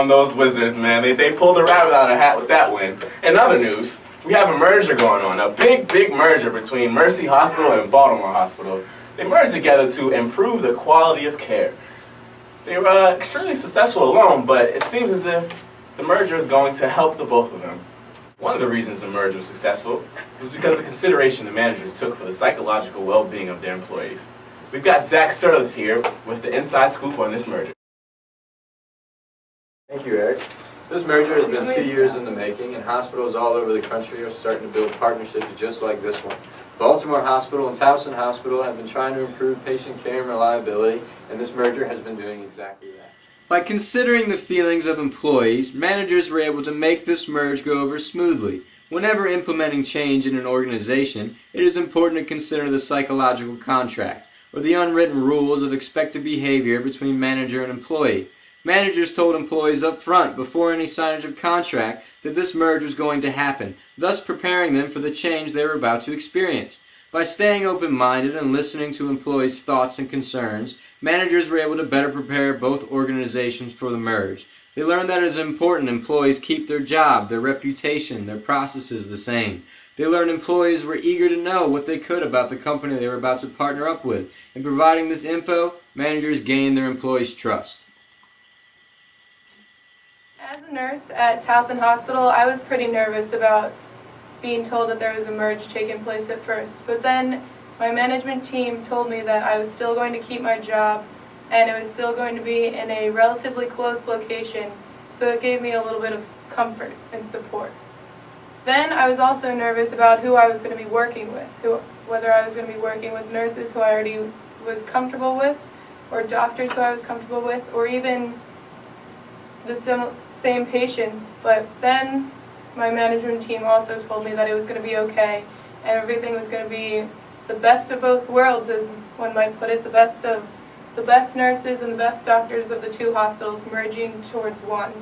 those Wizards, man. They pulled a rabbit out of a hat with that win. In other news, we have a merger going on, a big merger between Mercy Hospital and Baltimore Hospital. They merged together to improve the quality of care. They were extremely successful alone, but it seems as if the merger is going to help the both of them. One of the reasons the merger was successful was because of the consideration the managers took for the psychological well-being of their employees. We've got Zach Sirleaf here with the inside scoop on this merger. Thank you, Eric. This merger has been 2 years in the making, and hospitals all over the country are starting to build partnerships just like this one. Baltimore Hospital and Towson Hospital have been trying to improve patient care and reliability, and this merger has been doing exactly that. By considering the feelings of employees, managers were able to make this merge go over smoothly. Whenever implementing change in an organization, it is important to consider the psychological contract, or the unwritten rules of expected behavior between manager and employee. Managers told employees up front, before any signage of contract, that this merge was going to happen, thus preparing them for the change they were about to experience. By staying open-minded and listening to employees' thoughts and concerns, managers were able to better prepare both organizations for the merge. They learned that it is important employees keep their job, their reputation, their processes the same. They learned employees were eager to know what they could about the company they were about to partner up with. In providing this info, managers gained their employees' trust. As a nurse at Towson Hospital, I was pretty nervous about being told that there was a merge taking place at first. But then my management team told me that I was still going to keep my job and it was still going to be in a relatively close location, so it gave me a little bit of comfort and support. Then I was also nervous about who I was going to be working with, whether I was going to be working with nurses who I already was comfortable with, or doctors who I was comfortable with, or even the same patients. But then my management team also told me that it was going to be okay and everything was going to be the best of both worlds, as one might put it, the best nurses and the best doctors of the two hospitals merging towards one,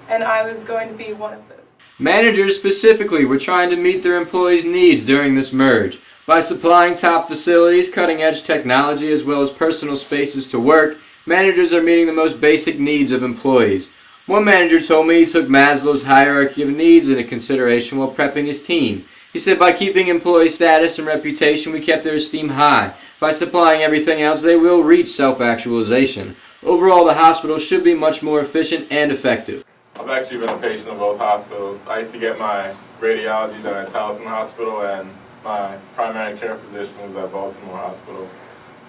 and I was going to be one of those. Managers specifically were trying to meet their employees' needs during this merge. By supplying top facilities, cutting-edge technology, as well as personal spaces to work, managers are meeting the most basic needs of employees. One manager told me he took Maslow's hierarchy of needs into consideration while prepping his team. He said, by keeping employee status and reputation, we kept their esteem high. By supplying everything else, they will reach self-actualization. Overall, the hospital should be much more efficient and effective. I've actually been a patient of both hospitals. I used to get my radiology done at Towson Hospital, and my primary care physician was at Baltimore Hospital.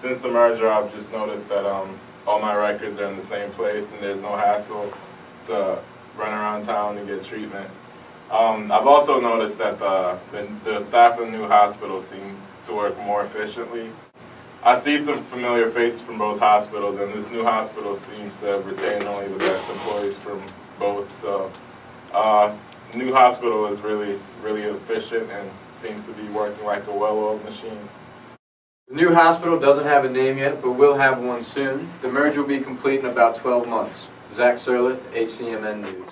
Since the merger, I've just noticed that all my records are in the same place and there's no hassle to run around town and get treatment. I've also noticed that the staff in the new hospital seem to work more efficiently. I see some familiar faces from both hospitals, and this new hospital seems to have retained only the best employees from both. So the new hospital is really efficient and seems to be working like a well-oiled machine. The new hospital doesn't have a name yet, but will have one soon. The merge will be complete in about 12 months. Zach Sirleaf, HCMN News.